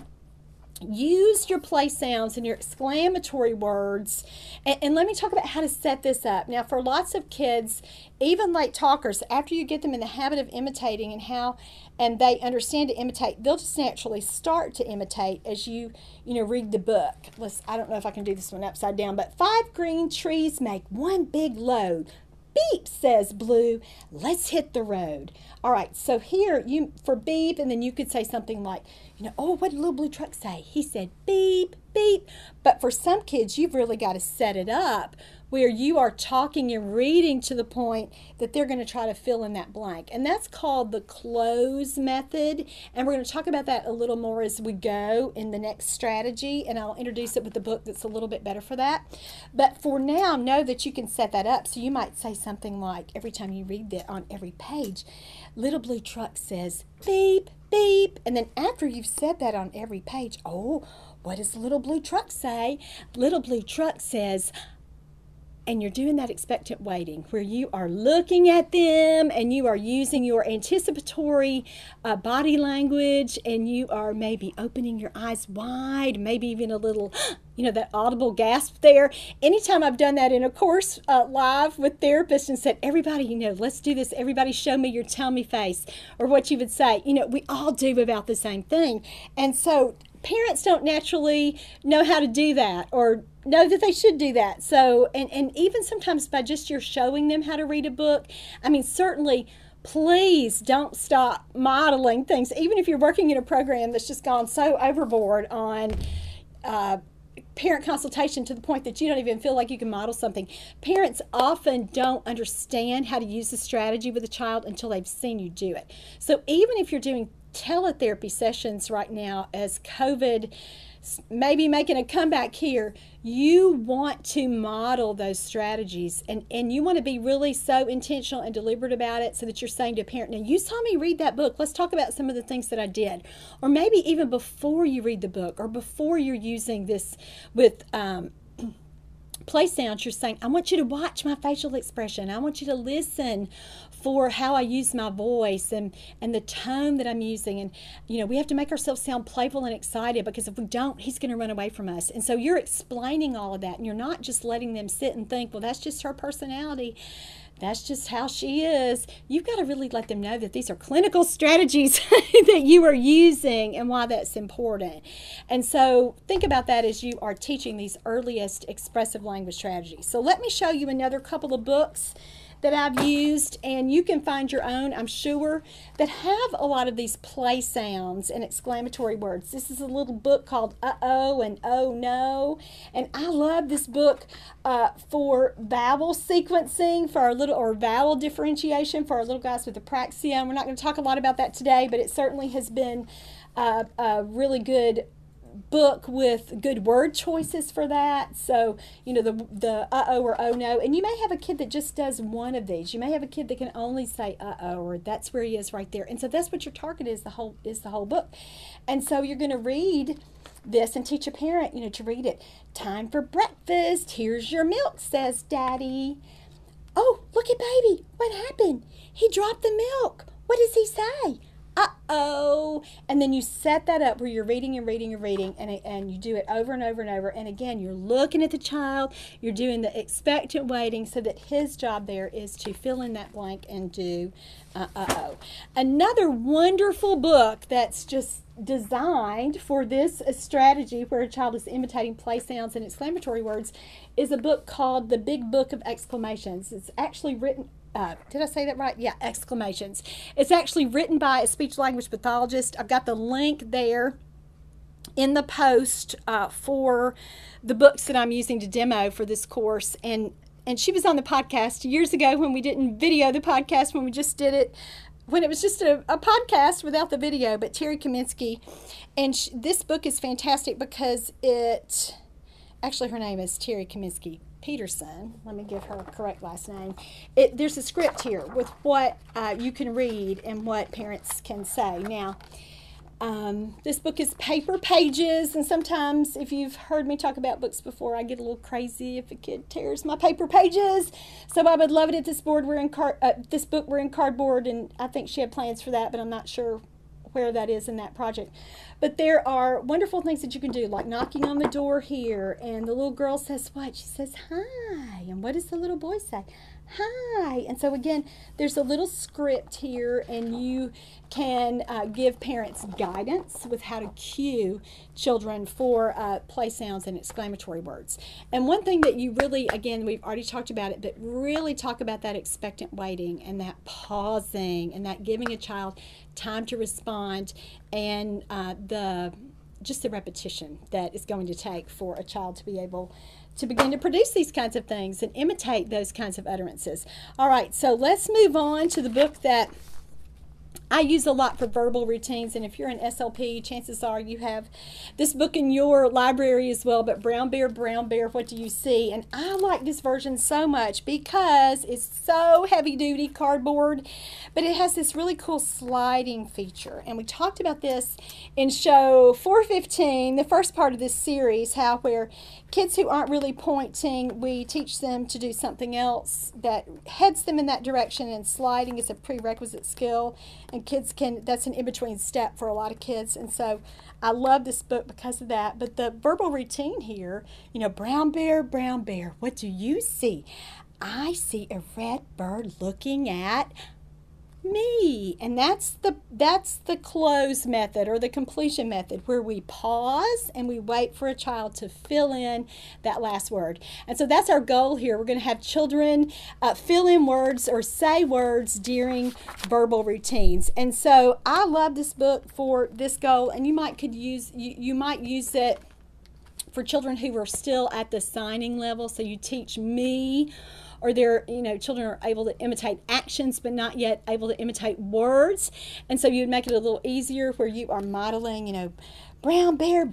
use your play sounds and your exclamatory words. And let me talk about how to set this up. Now, for lots of kids, even late talkers, after you get them in the habit of imitating and they understand to imitate, they'll just naturally start to imitate as you read the book. I don't know if I can do this one upside down, but 5 green trees make one big load. Beep, says Blue. Let's hit the road. All right, so here for beep, and then you could say something like, Oh, what did little blue truck say? He said beep, beep. But for some kids, you've really got to set it up where you are talking and reading to the point that they're going to try to fill in that blank. And that's called the close method. And we're going to talk about that a little more as we go in the next strategy. And I'll introduce it with the book that's a little bit better for that. But for now, know that you can set that up. So you might say something like, every time you read that on every page, little blue truck says beep, beep. And then after you've said that on every page, oh, what does the little blue truck say? Little blue truck says, and you're doing that expectant waiting where you are looking at them and you are using your anticipatory body language, and you are maybe opening your eyes wide, maybe even a little, that audible gasp there. Anytime I've done that in a course live with therapists and said, everybody, let's do this. Everybody show me your tell me face, or what you would say. We all do about the same thing. And so parents don't naturally know how to do that or know that they should do that. So, and even sometimes by just your showing them how to read a book, certainly, please don't stop modeling things. Even if you're working in a program that's just gone so overboard on parent consultation to the point that you don't even feel like you can model something. Parents often don't understand how to use the strategy with a child until they've seen you do it. So even if you're doing teletherapy sessions right now as COVID maybe making a comeback here, you want to model those strategies, and you want to be really so intentional and deliberate about it, so that you're saying to a parent, now you saw me read that book, let's talk about some of the things that I did. Or maybe even before you read the book, or before you're using this with play sounds, you're saying, I want you to watch my facial expression. I want you to listen for how I use my voice and the tone that I'm using. And, we have to make ourselves sound playful and excited, because if we don't, he's going to run away from us. And so you're explaining all of that, and you're not just letting them sit and think, well, that's just her personality. That's just how she is. You've got to really let them know that these are clinical strategies that you are using and why that's important. And so think about that as you are teaching these earliest expressive language strategies. So let me show you another couple of books that I've used, and you can find your own, I'm sure, that have a lot of these play sounds and exclamatory words. This is a little book called Uh-Oh and Oh No, and I love this book for vowel sequencing for our little, or vowel differentiation for our little guys with apraxia. And we're not going to talk a lot about that today, but it certainly has been a really good book with good word choices for that. So, the uh-oh or oh no. And you may have a kid that just does one of these. You may have a kid that can only say uh-oh, or that's where he is right there. And so that's what your target is, the whole book. And so you're going to read this and teach a parent, to read it. Time for breakfast. Here's your milk, says Daddy. Oh, look at baby. What happened? He dropped the milk. What does he say? Uh-oh. And then you set that up where you're reading and reading and reading, and you do it over and over and over. And again, you're looking at the child, you're doing the expectant waiting, so that his job there is to fill in that blank and do uh-oh. Another wonderful book that's just designed for this strategy where a child is imitating play sounds and exclamatory words is a book called The Big Book of Exclamations. It's actually written, did I say that right? Yeah, Exclamations. It's actually written by a speech language pathologist. I've got the link there in the post for the books that I'm using to demo for this course. And she was on the podcast years ago when we didn't video the podcast, when we just did it, when it was just a podcast without the video. But Terry Kaminsky, and this book is fantastic because actually her name is Terry Kaminsky Peterson. Let me give her a correct last name. There's a script here with what you can read and what parents can say. Now, this book is paper pages, and sometimes, if you've heard me talk about books before, I get a little crazy if a kid tears my paper pages. So I would love it if this book were in cardboard, and I think she had plans for that, but I'm not sure where that is in that project. But there are wonderful things that you can do, like knocking on the door here, and the little girl says what? She says hi. And what does the little boy say? Hi. And so again, there's a little script here, and you can give parents guidance with how to cue children for play sounds and exclamatory words. And one thing that you really, again, we've already talked about it, but really talk about that expectant waiting and that pausing and that giving a child time to respond respond, and just the repetition that it's going to take for a child to be able to begin to produce these kinds of things and imitate those kinds of utterances. All right, so let's move on to the book that I use a lot for verbal routines, and if you're an SLP, chances are you have this book in your library as well, but Brown Bear, What Do You See? And I like this version so much because it's so heavy-duty cardboard, but it has this really cool sliding feature. And we talked about this in show 415, the first part of this series, how where kids who aren't really pointing, we teach them to do something else that heads them in that direction, and sliding is a prerequisite skill, and kids can, that's an in-between step for a lot of kids. And so I love this book because of that. But the verbal routine here, you know, Brown Bear, what do you see? I see a red bird looking at me. And that's the close method, or the completion method, where we pause and we wait for a child to fill in that last word. And so that's our goal here. We're going to have children fill in words or say words during verbal routines. And so I love this book for this goal, and you might use it for children who are still at the signing level. So you teach me, or children are able to imitate actions but not yet able to imitate words. And so you'd make it a little easier where you are modeling, Brown Bear,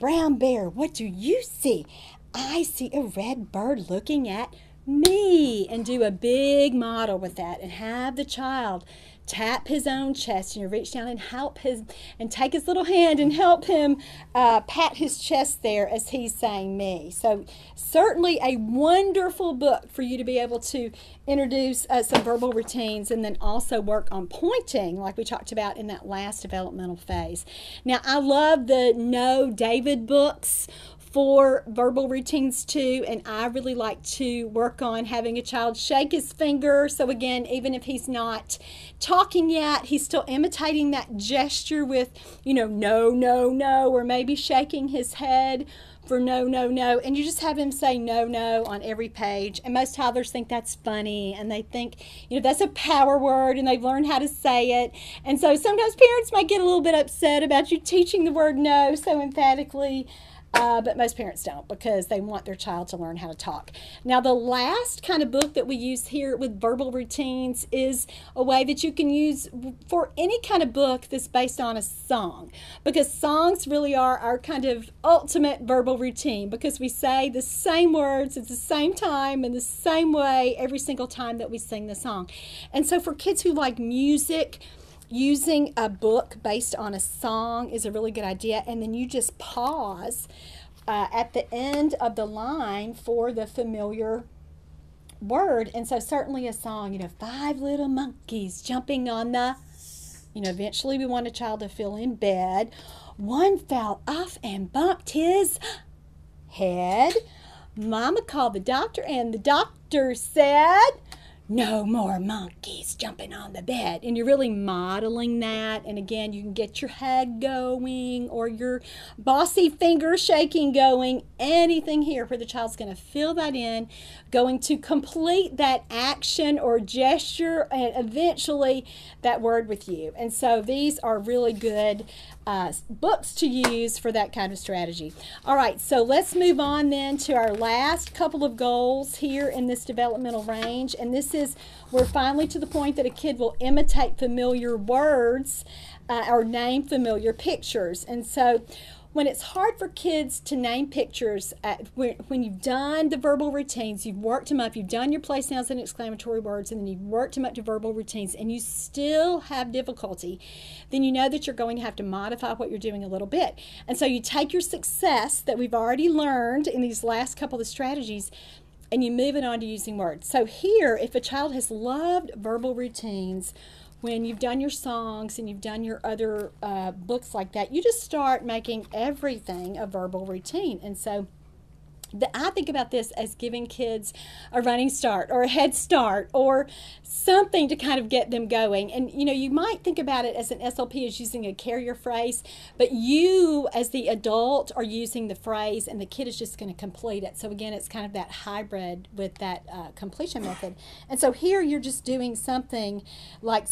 what do you see? I see a red bird looking at me. And do a big model with that, and have the child tap his own chest, and you reach down and take his little hand and help him pat his chest there as he's saying me. So certainly a wonderful book for you to be able to introduce some verbal routines, and then also work on pointing like we talked about in that last developmental phase. Now, I love the No David books for verbal routines too, and I really like to work on having a child shake his finger. So again, even if he's not talking yet, he's still imitating that gesture with, no, or maybe shaking his head for no, and you just have him say no on every page. And most toddlers think that's funny, and they think, that's a power word, and they've learned how to say it. And so sometimes parents might get a little bit upset about you teaching the word no so emphatically, but most parents don't, because they want their child to learn how to talk. Now, the last kind of book that we use here with verbal routines is a way that you can use for any kind of book that's based on a song, because songs really are our kind of ultimate verbal routine, because we say the same words at the same time in the same way every single time that we sing the song. And so for kids who like music, using a book based on a song is a really good idea. And then you just pause at the end of the line for the familiar word. And so certainly a song, 5 little monkeys jumping on the, eventually we want a child to fill in bed. One fell off and bumped his head. Mama called the doctor, and the doctor said, no more monkeys jumping on the bed. And you're really modeling that. And again, you can get your head going, or your bossy finger shaking going, anything here where the child's going to fill that in, going to complete that action or gesture, and eventually that word with you. And so these are really good books to use for that kind of strategy. All right, so let's move on then to our last couple of goals here in this developmental range. And this is, we're finally to the point that a kid will imitate familiar words or name familiar pictures. And so when it's hard for kids to name pictures, when you've done the verbal routines, you've worked them up, you've done your place nouns and exclamatory words, and then you've worked them up to verbal routines, and you still have difficulty, then you know that you're going to have to modify what you're doing a little bit. And so you take your success that we've already learned in these last couple of strategies, and you move it on to using words. So here, if a child has loved verbal routines, when you've done your songs and you've done your other books like that, you just start making everything a verbal routine. And so I think about this as giving kids a running start or a head start or something to kind of get them going. And you might think about it as an SLP as using a carrier phrase, but you as the adult are using the phrase, and the kid is just going to complete it. So again, it's kind of that hybrid with that completion method. And so here you're just doing something like,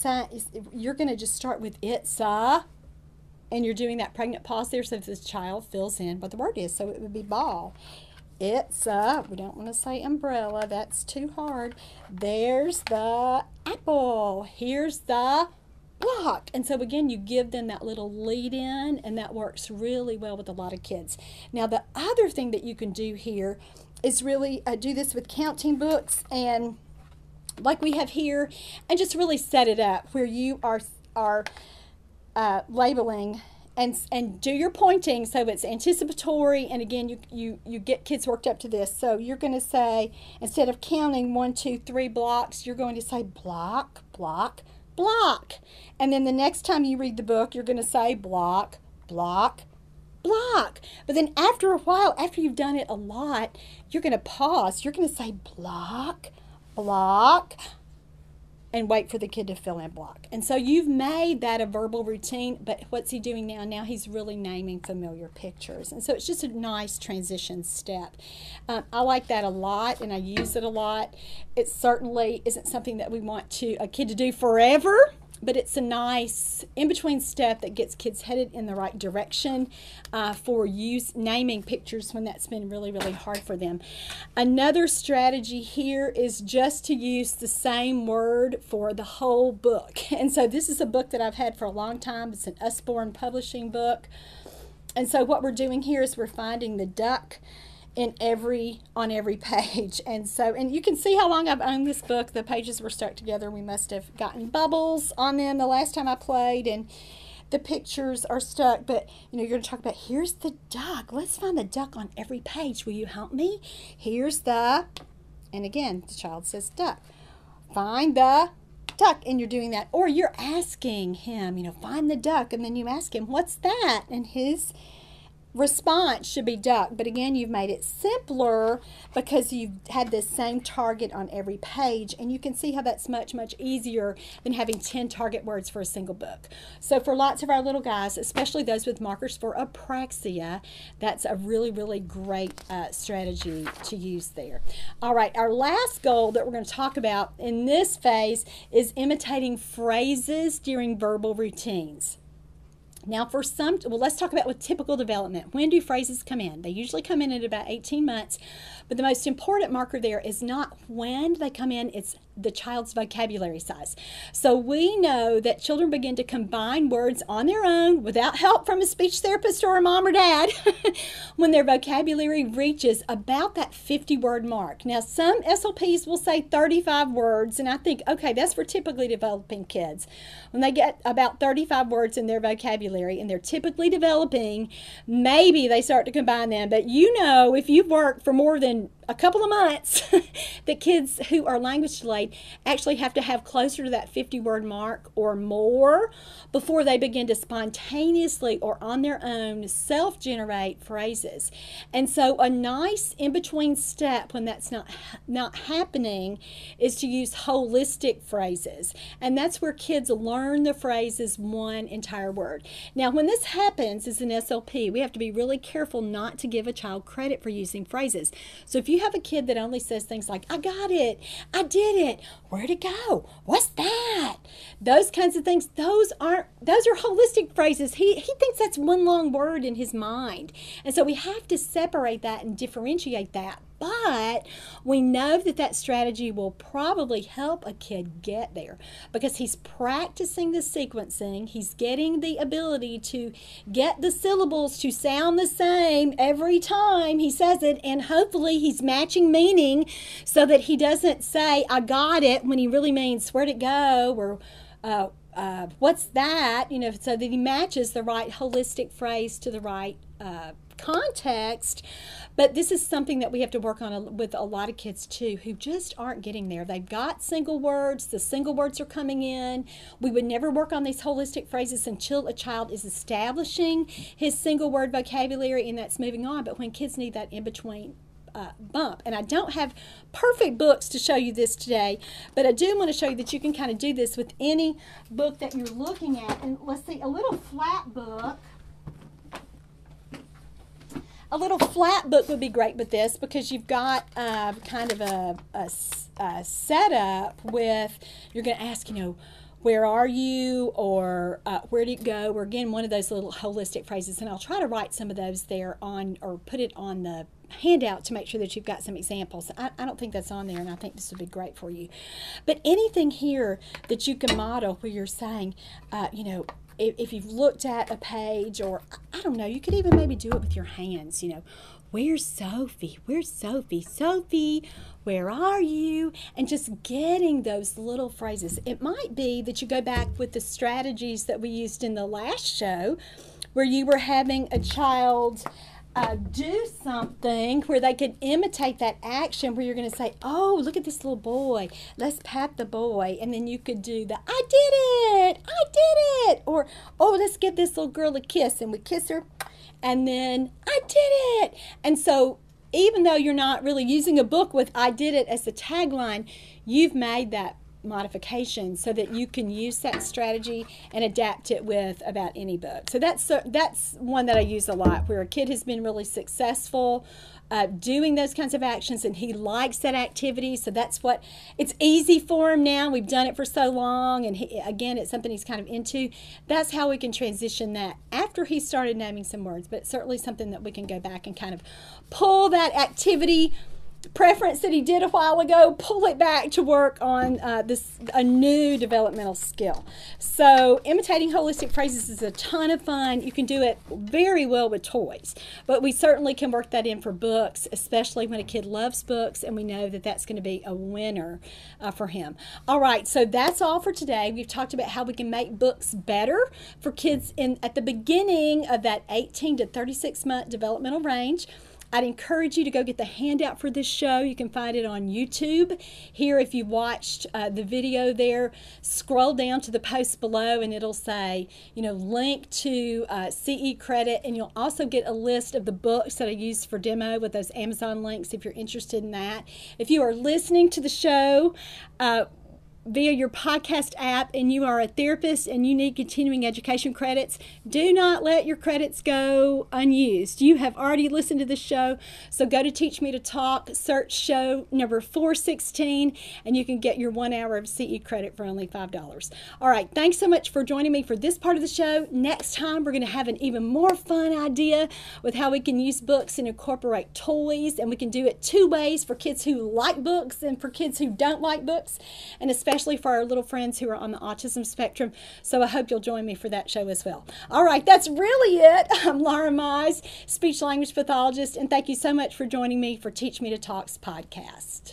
you're going to just start with it's a and you're doing that pregnant pause there so that the child fills in what the word is. So it would be ball. It's a, we don't want to say umbrella, that's too hard. There's the apple. Here's the block. And so again, you give them that little lead in, and that works really well with a lot of kids. Now the other thing that you can do here is really do this with counting books, and like we have here, and just really set it up where you are labeling and do your pointing so it's anticipatory. And again, you get kids worked up to this. So you're going to say, instead of counting 1, 2, 3 blocks, you're going to say block, block, block. And then the next time you read the book, you're going to say block, block, block. But then after a while, after you've done it a lot, you're going to pause. You're going to say block, block, and wait for the kid to fill in block. And so you've made that a verbal routine, but what's he doing now? Now he's really naming familiar pictures. And so it's just a nice transition step. I like that a lot, and I use it a lot. It certainly isn't something that we want a kid to do forever, but it's a nice in-between step that gets kids headed in the right direction for naming pictures when that's been really, really hard for them. Another strategy here is just to use the same word for the whole book. And so this is a book that I've had for a long time. It's an Usborne publishing book. And so what we're doing here is we're finding the duck on every page. And you can see how long I've owned this book. The pages were stuck together. We must have gotten bubbles on them the last time I played, and the pictures are stuck. But you're going to talk about, here's the duck. Let's find the duck on every page. Will you help me? Here's the, and again, the child says duck. Find the duck, and you're doing that. Or you're asking him, find the duck, and then you ask him, what's that? And his response should be duck. But again, you've made it simpler because you've had the same target on every page, and you can see how that's much, much easier than having 10 target words for a single book. So for lots of our little guys, especially those with markers for apraxia, that's a really, really great strategy to use there. All right, our last goal that we're going to talk about in this phase is imitating phrases during verbal routines. Now let's talk about with typical development. When do phrases come in? They usually come in at about 18 months, but the most important marker there is not when they come in, it's the child's vocabulary size. So we know that children begin to combine words on their own without help from a speech therapist or a mom or dad when their vocabulary reaches about that 50-word mark. Now, some SLPs will say 35 words, and I think, okay, that's for typically developing kids. When they get about 35 words in their vocabulary and they're typically developing, maybe they start to combine them. But if you've worked for more than a couple of months, that kids who are language delayed actually have to have closer to that 50-word mark or more before they begin to spontaneously or on their own self-generate phrases. And so a nice in-between step when that's not happening is to use holistic phrases. And that's where kids learn the phrases one entire word. Now, when this happens as an SLP, we have to be really careful not to give a child credit for using phrases. So if you have a kid that only says things like, I got it, I did it, where'd it go, what's that, those kinds of things, those are holistic phrases. He thinks that's one long word in his mind. And so we have to separate that and differentiate that. But we know that strategy will probably help a kid get there because he's practicing the sequencing. He's getting the ability to get the syllables to sound the same every time he says it, and hopefully he's matching meaning so that he doesn't say, I got it, when he really means, where'd it go, or what's that, so that he matches the right holistic phrase to the right context. But this is something that we have to work on with a lot of kids too, who just aren't getting there. They've got single words, the single words are coming in. We would never work on these holistic phrases until a child is establishing his single word vocabulary, and that's moving on. But when kids need that in-between bump, and I don't have perfect books to show you this today, but I do want to show you that you can kind of do this with any book that you're looking at. And let's see, a little flat book would be great with this, because you've got kind of a setup with, you're going to ask, where are you, or where did it go, or again, one of those little holistic phrases. And I'll try to write some of those there on, or put it on the handout to make sure that you've got some examples. I don't think that's on there, and I think this would be great for you. But anything here that you can model where you're saying, if you've looked at a page, or I don't know, you could even maybe do it with your hands, where's Sophie? Where's Sophie? Sophie, where are you? And just getting those little phrases. It might be that you go back with the strategies that we used in the last show, where you were having a child do something where they could imitate that action, where you're going to say, oh, look at this little boy, let's pat the boy. And then you could do the, I did it, or, oh, let's give this little girl a kiss, and we kiss her, and then I did it. And so even though you're not really using a book with I did it as the tagline, you've made that modification so that you can use that strategy and adapt it with about any book. So that's one that I use a lot, where a kid has been really successful doing those kinds of actions, and he likes that activity. So that's what, it's easy for him now. We've done it for so long, and again, it's something he's kind of into. That's how we can transition that after he started naming some words. But it's certainly something that we can go back and kind of pull that activity preference that he did a while ago, pull it back to work on a new developmental skill. So imitating holistic phrases is a ton of fun. You can do it very well with toys, but we certainly can work that in for books, especially when a kid loves books, and we know that that's going to be a winner for him. All right, so that's all for today. We've talked about how we can make books better for kids at the beginning of that 18 to 36 month developmental range. I'd encourage you to go get the handout for this show. You can find it on YouTube. Here, if you watched the video there, scroll down to the post below, and it'll say, link to CE credit, and you'll also get a list of the books that I used for demo with those Amazon links if you're interested in that. If you are listening to the show via your podcast app, and you are a therapist and you need continuing education credits, do not let your credits go unused. You have already listened to this show, so go to Teach Me to Talk, search show number 416, and you can get your 1 hour of CE credit for only $5. All right, thanks so much for joining me for this part of the show. Next time, we're going to have an even more fun idea with how we can use books and incorporate toys, and we can do it two ways, for kids who like books and for kids who don't like books, and especially for our little friends who are on the autism spectrum. So I hope you'll join me for that show as well. All right, that's really it. I'm Laura Mize, speech language pathologist, and thank you so much for joining me for Teach Me to Talk's podcast.